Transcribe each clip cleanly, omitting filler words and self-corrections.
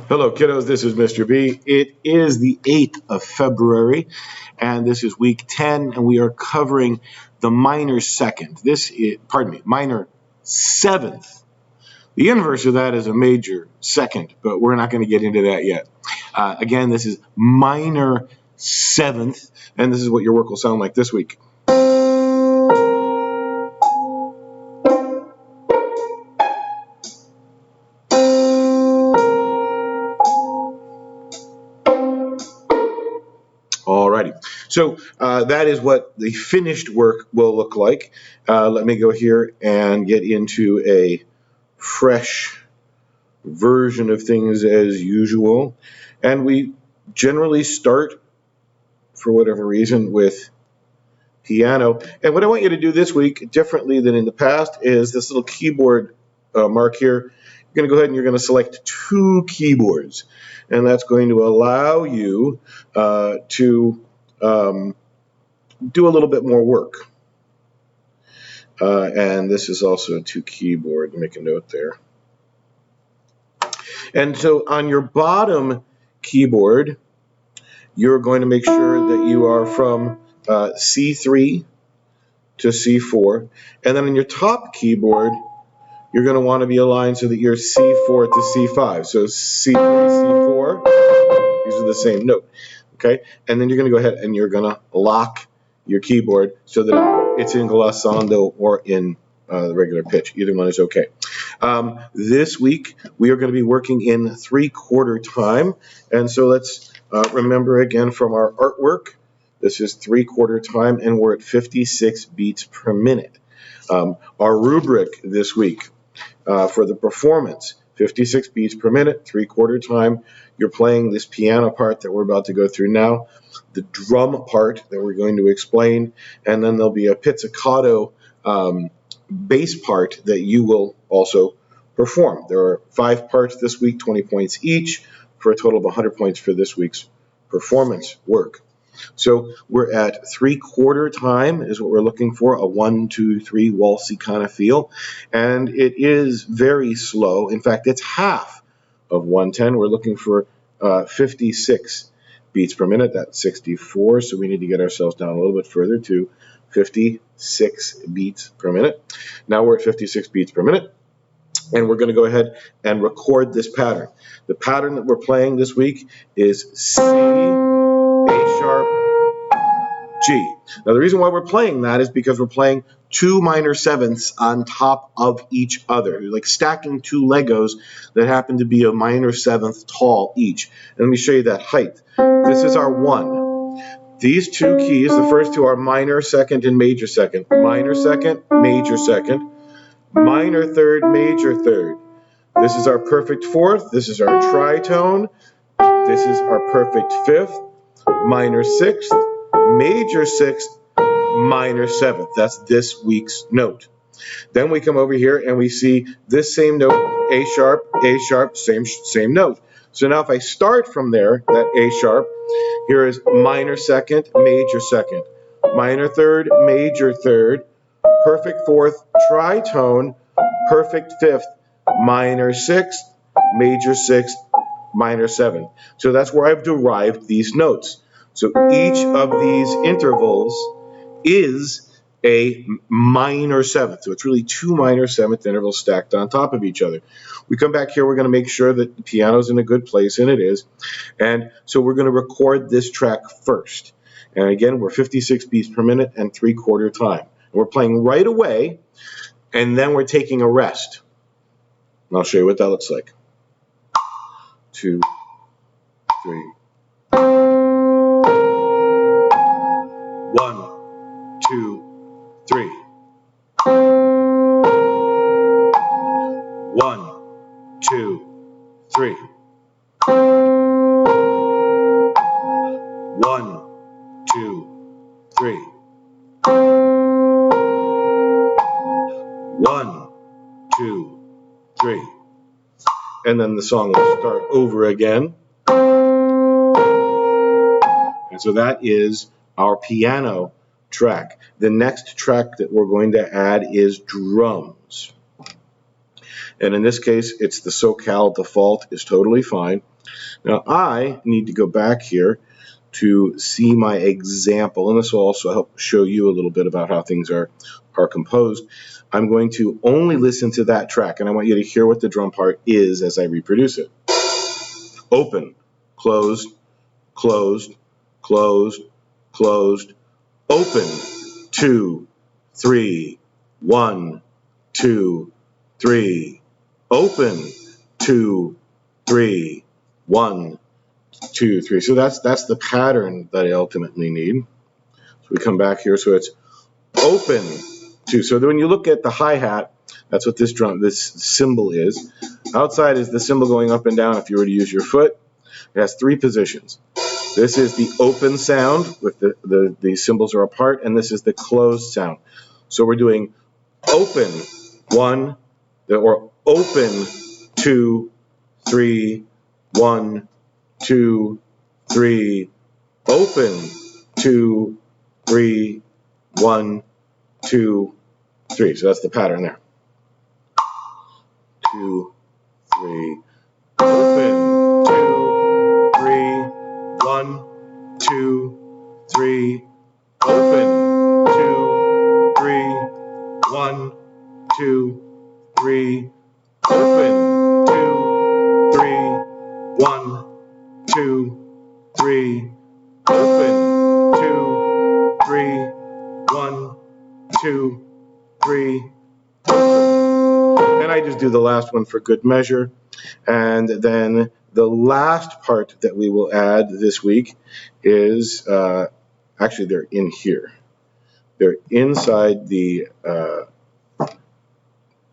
Hello, kiddos. This is Mr. B. It is the 8th of February, and this is week 10, and we are covering the minor second. Minor seventh. The inverse of that is a major second, but we're not going to get into that yet. Again, this is minor seventh, and this is what your work will sound like this week. Alrighty, so that is what the finished work will look like. Let me go here and get into a fresh version of things as usual. And we generally start, for whatever reason, with piano. And what I want you to do this week, differently than in the past, is this little keyboard mark here. You're going to go ahead and you're going to select two keyboards. And that's going to allow you to do a little bit more work. And this is also a two keyboard. Make a note there. And so on your bottom keyboard, you're going to make sure that you are from C3 to C4. And then on your top keyboard, you're going to want to be aligned so that you're C4 to C5. So C3, C4, these are the same note. Okay? And then you're going to go ahead and you're going to lock your keyboard so that it's in glissando or in the regular pitch. Either one is okay. This week, we are going to be working in 3/4 time. And so let's remember again from our artwork, this is 3/4 time, and we're at 56 beats per minute. Our rubric this week for the performance, 56 beats per minute, 3/4 time. You're playing this piano part that we're about to go through now, the drum part that we're going to explain, and then there'll be a pizzicato bass part that you will also perform. There are 5 parts this week, 20 points each, for a total of 100 points for this week's performance work. So we're at 3/4 time is what we're looking for, a 1, 2, 3 waltzy kind of feel. And it is very slow. In fact, it's half of 110. We're looking for 56 beats per minute. That's 64. So we need to get ourselves down a little bit further to 56 beats per minute. Now we're at 56 beats per minute. And we're going to go ahead and record this pattern. The pattern that we're playing this week is C, A sharp, G. Now the reason why we're playing that is because we're playing 2 minor sevenths on top of each other. You're like stacking 2 Legos that happen to be a minor seventh tall each. And let me show you that height. This is our 1. These 2 keys, the first 2 are minor second and major second. Minor second, major second. Minor third, major third. This is our perfect 4th. This is our tritone. This is our perfect 5th. Minor 6th, major 6th, minor 7th. That's this week's note. Then we come over here and we see this same note, A sharp, same note. So now if I start from there, that A sharp, here is minor second, major second, minor third, major third, perfect 4th, tritone, perfect 5th, minor 6th, major 6th, minor 7th. So that's where I've derived these notes. So each of these intervals is a minor 7th. So it's really 2 minor 7th intervals stacked on top of each other. We come back here, we're going to make sure that the piano's in a good place, and it is. And so we're going to record this track first. And again, we're 56 beats per minute and 3/4 time. We're playing right away, and then we're taking a rest. And I'll show you what that looks like. 2, 3. 1, 2, 3. 1, 2, 3. 1, 2, 3. 1, 2, 3. And then the song will start over again. And so that is our piano track. The next track that we're going to add is drums. And in this case, it's the SoCal default is totally fine. Now I need to go back here to see my example, and this will also help show you a little bit about how things are composed. I'm going to only listen to that track, and I want you to hear what the drum part is as I reproduce it. Open, closed, closed, closed, closed, open, 2, 3, 1, 2, 3, open, 2, 3, 1, 2, 3. So that's the pattern that I ultimately need. So we come back here, so it's open, 2. So when you look at the hi-hat, that's what this cymbal is. Outside is the cymbal going up and down if you were to use your foot. It has 3 positions. This is the open sound, with the cymbals are apart, and this is the closed sound. So we're doing open, 1, or open, 2, 3, 1, 2, 3, open, 2, 3, 1, 2, 3. So that's the pattern there. 2, 3, open, 2, 3, 1, 2, 3, open, 2, 3, 1, 2, 3, open, 2, 3, 1, 2, 3, open, 2, 3, 1, 2, 3, open. And I just do the last one for good measure. And then the last part that we will add this week is, actually they're in here. They're inside the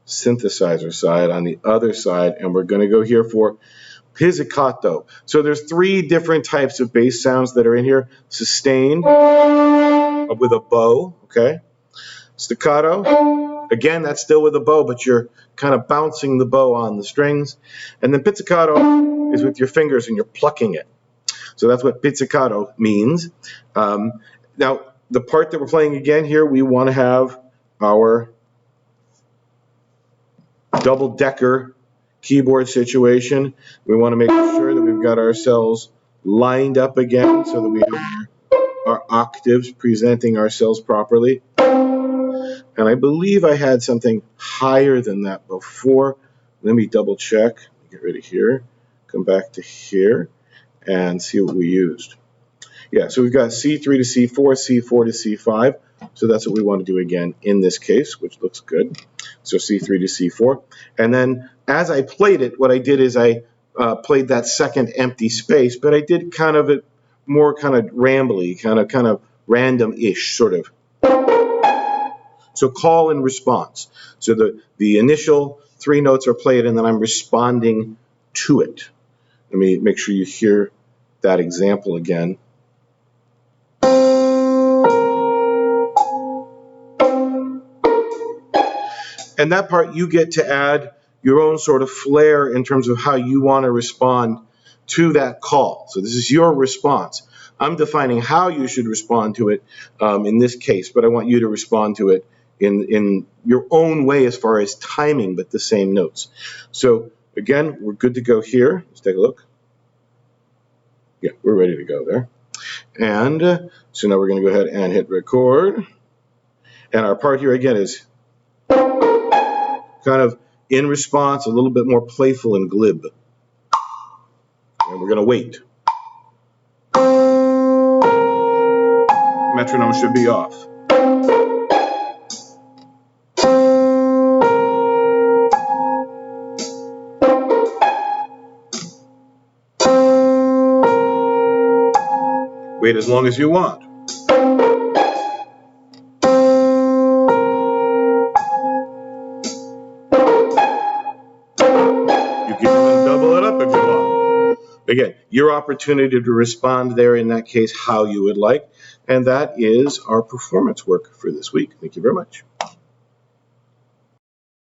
synthesizer side on the other side, and we're going to go here for pizzicato. So there's 3 different types of bass sounds that are in here. Sustained with a bow, okay? Staccato, again, that's still with a bow, but you're kind of bouncing the bow on the strings. And then pizzicato is with your fingers and you're plucking it. So that's what pizzicato means. Now, the part that we're playing again here, we want to have our double-decker keyboard situation. We want to make sure that we've got ourselves lined up again so that we have our octaves presenting ourselves properly. And I believe I had something higher than that before. Let me double check. Get rid of here. Come back to here and see what we used. Yeah, so we've got C3 to C4, C4 to C5. So that's what we want to do again in this case, which looks good. So C3 to C4. And then as I played it, what I did is I played that second empty space, but I did kind of it more kind of rambly, kind of random-ish sort of. So call and response. So the initial 3 notes are played and then I'm responding to it. Let me make sure you hear that example again. And that part you get to add your own sort of flair in terms of how you want to respond to that call. So this is your response. I'm defining how you should respond to it in this case, but I want you to respond to it in your own way as far as timing, but the same notes. So again, we're good to go here. Let's take a look. Yeah, we're ready to go there. And so now we're going to go ahead and hit record. And our part here again is kind of in response, a little bit more playful and glib. And we're going to wait. Metronome should be off. Wait as long as you want. You can even double it up if you want. Again, your opportunity to respond there in that case how you would like. And that is our performance work for this week. Thank you very much.